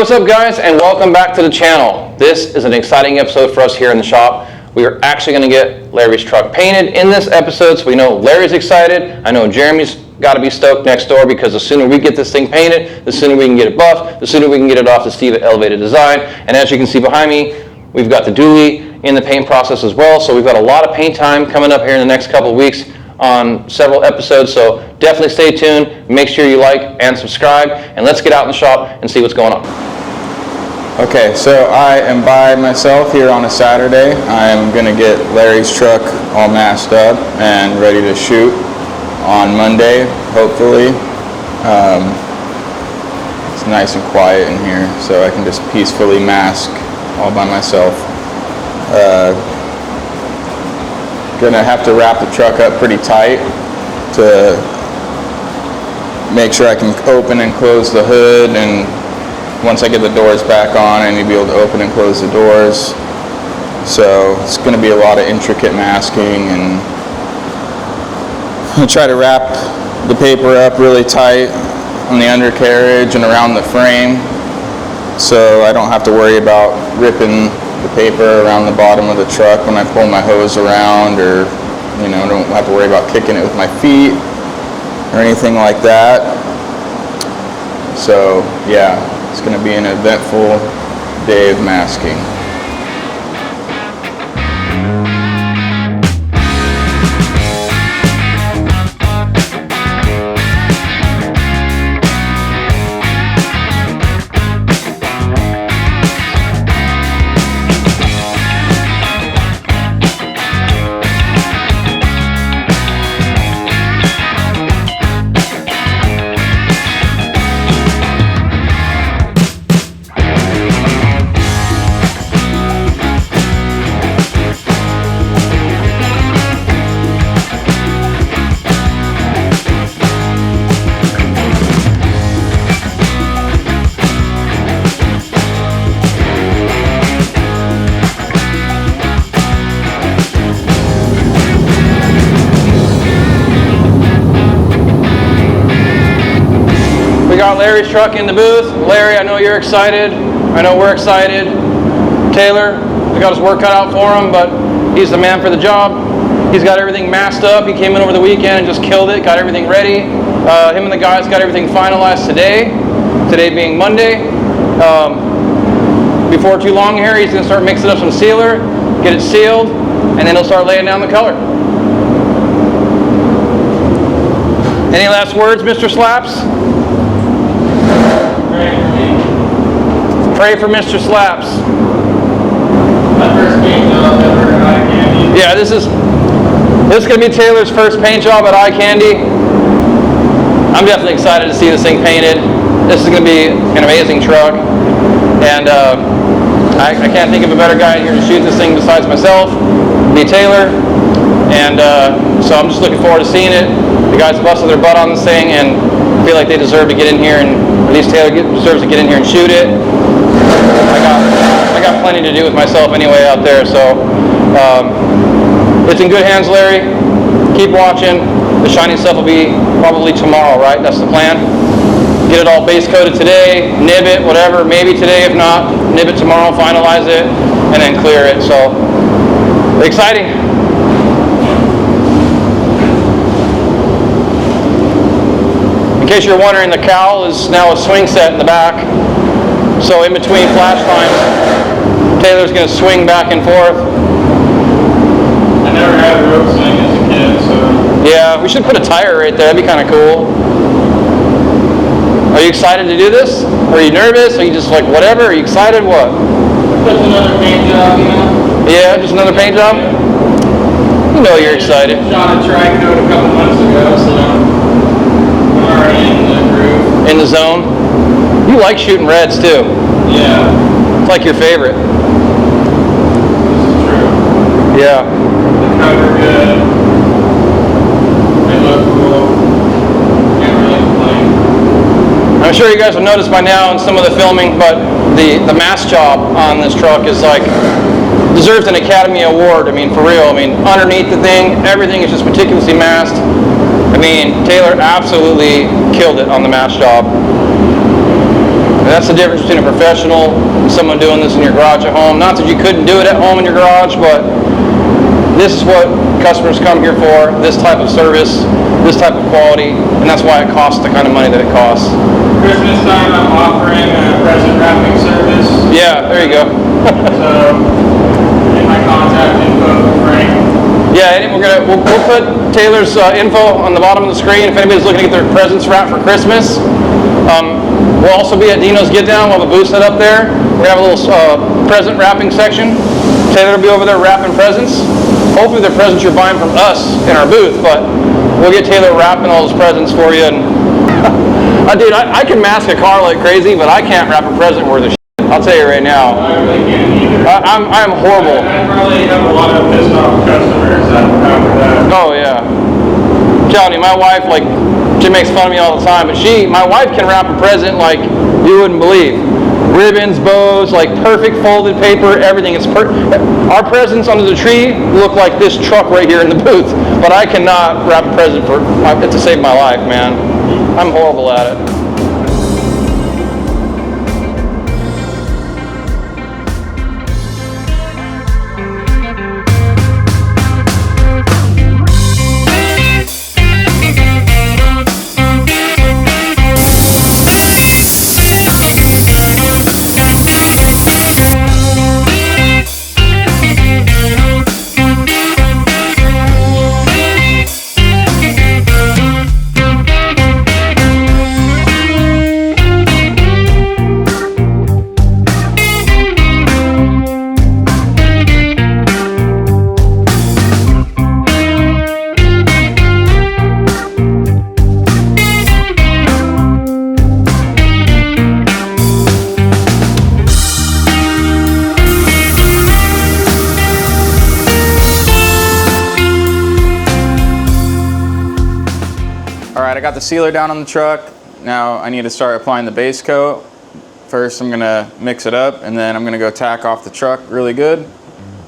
what's up guys, and welcome back to the channel. This is an exciting episode for us here in the shop. We are actually going to get Larry's truck painted in this episode, so we know Larry's excited. I know Jeremy's got to be stoked next door, because the sooner we get this thing painted, the sooner we can get it buffed, the sooner we can get it off to Steve at Elevated Design. And as you can see behind me, we've got the dually in the paint process as well, so we've got a lot of paint time coming up here in the next couple of weeks on several episodes, so definitely stay tuned. Make sure you like and subscribe, and let's get out in the shop and see what's going on. Okay, so I am by myself here on a Saturday. I am going to get Larry's truck all masked up and ready to shoot on Monday, hopefully. It's nice and quiet in here, so I can just peacefully mask all by myself. Gonna have to wrap the truck up pretty tight to make sure I can open and close the hood, and once I get the doors back on, I need to be able to open and close the doors. So it's going to be a lot of intricate masking, and I'm going to try to wrap the paper up really tight on the undercarriage and around the frame, so I don't have to worry about ripping the paper around the bottom of the truck when I pull my hose around, or I don't have to worry about kicking it with my feet or anything like that. So yeah, it's going to be an eventful day of masking. We got Larry's truck in the booth. Larry, I know you're excited. I know we're excited. Taylor, we got his work cut out for him, but he's the man for the job. He's got everything masked up. He came in over the weekend and just killed it, got everything ready. Him and the guys got everything finalized today being Monday. Before too long here, he's gonna start mixing up some sealer, get it sealed, and then he'll start laying down the color. Any last words, Mr. Slaps? Pray for Mr. Slaps. My first paint job ever at Eye Candy. Yeah, this is going to be Taylor's first paint job at Eye Candy. I'm definitely excited to see this thing painted. This is going to be an amazing truck, and I can't think of a better guy in here to shoot this thing besides myself. It'll be Taylor, and so I'm just looking forward to seeing it. The guys busted their butt on this thing, and I feel like they deserve to get in here, and at least Taylor deserves to get in here and shoot it. I got plenty to do with myself anyway out there, so it's in good hands, Larry. Keep watching. The shiny stuff will be probably tomorrow, right? That's the plan. Get it all base coated today, nib it, whatever, maybe today. If not, nib it tomorrow, finalize it, and then clear it. So exciting. In case you're wondering, the cowl is now a swing set in the back. So in between flash times, Taylor's going to swing back and forth. I never had a rope swing as a kid, so... Yeah, we should put a tire right there. That'd be kind of cool. Are you excited to do this? Are you nervous? Are you just like, whatever? Are you excited? What? Just another paint job, Yeah, just another paint job? You know you're excited. Shot a tri-coat a couple months ago, so I'm already in the groove. In the zone? You like shooting reds too. Yeah. It's like your favorite. This is true. Yeah. The cover good. They look cool. Can't really complain. I'm sure you guys have noticed by now in some of the filming, but the mask job on this truck is like, deserves an Academy Award. I mean, for real. I mean, underneath the thing, everything is just meticulously masked. I mean, Taylor absolutely killed it on the mask job. That's the difference between a professional and someone doing this in your garage at home. Not that you couldn't do it at home in your garage, but this is what customers come here for, this type of service, this type of quality, and that's why it costs the kind of money that it costs. Christmas time, I'm offering a present wrapping service. Yeah, there you go. So, in my contact info for Frank. Yeah, and we'll put Taylor's info on the bottom of the screen if anybody's looking to get their presents wrapped for Christmas. We'll also be at Dino's Get Down. We'll have a booth set up there. We're gonna have a little present wrapping section. Taylor will be over there wrapping presents. Hopefully they're presents you're buying from us in our booth, but we'll get Taylor wrapping all those presents for you. And dude, I can mask a car like crazy, but I can't wrap a present worth of shit. I'll tell you right now. I really can't either. I'm horrible. I probably have a lot of pissed off customers after that. Oh yeah. I'm telling you, my wife, like, she makes fun of me all the time, but my wife can wrap a present like you wouldn't believe. Ribbons, bows, like perfect folded paper, everything. Our presents under the tree look like this truck right here in the booth, but I cannot wrap a present to save my life, man. I'm horrible at it. Alright, I got the sealer down on the truck. Now I need to start applying the base coat. First I'm gonna mix it up and then I'm gonna go tack off the truck really good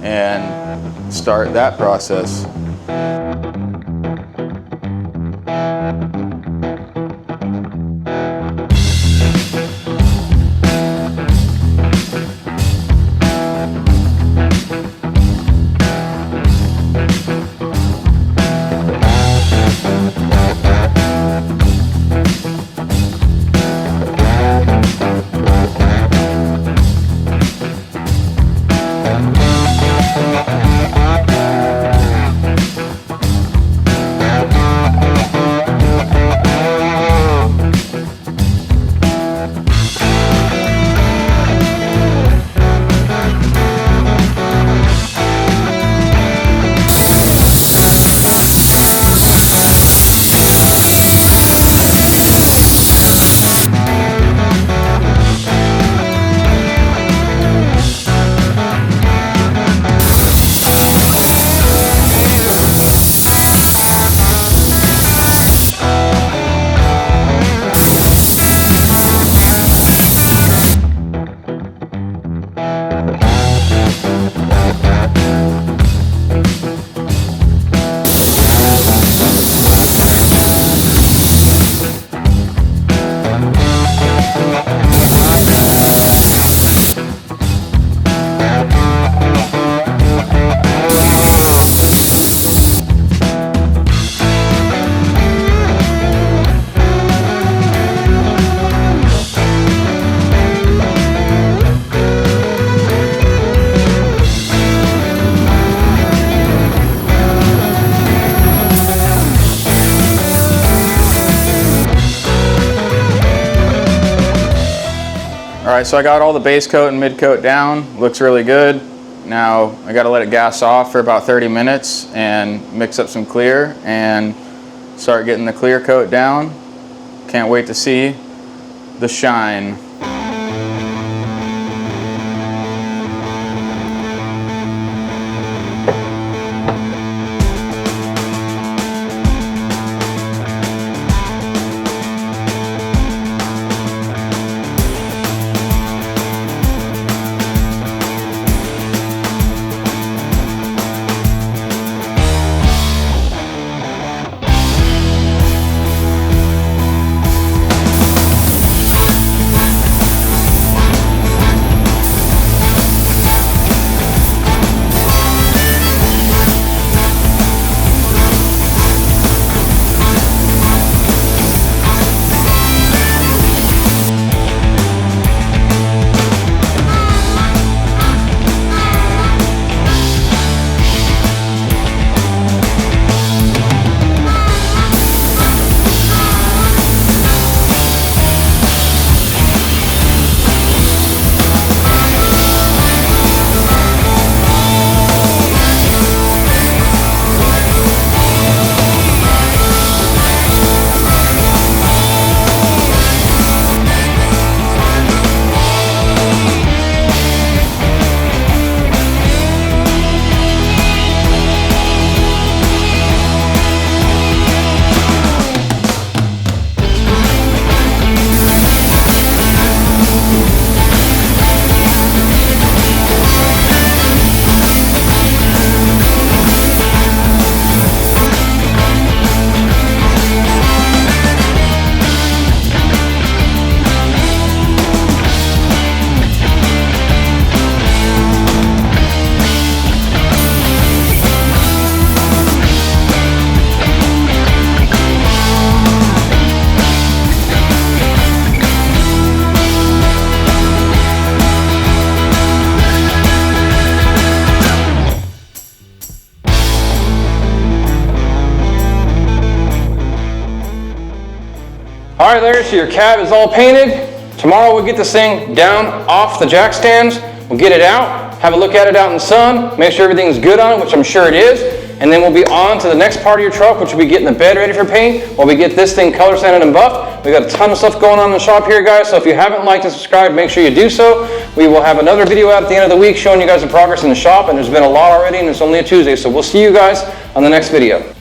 and start that process. Alright, so I got all the base coat and mid coat down. Looks really good. Now I got to let it gas off for about 30 minutes and mix up some clear and start getting the clear coat down. Can't wait to see the shine. All right, Larry, so your cab is all painted. Tomorrow we'll get this thing down off the jack stands. We'll get it out, have a look at it out in the sun, make sure everything's good on it, which I'm sure it is. And then we'll be on to the next part of your truck, which will be getting the bed ready for paint, while we get this thing color sanded and buffed. We got a ton of stuff going on in the shop here, guys, so if you haven't liked and subscribed, make sure you do so. We will have another video out at the end of the week showing you guys the progress in the shop, and there's been a lot already, and it's only a Tuesday, so we'll see you guys on the next video.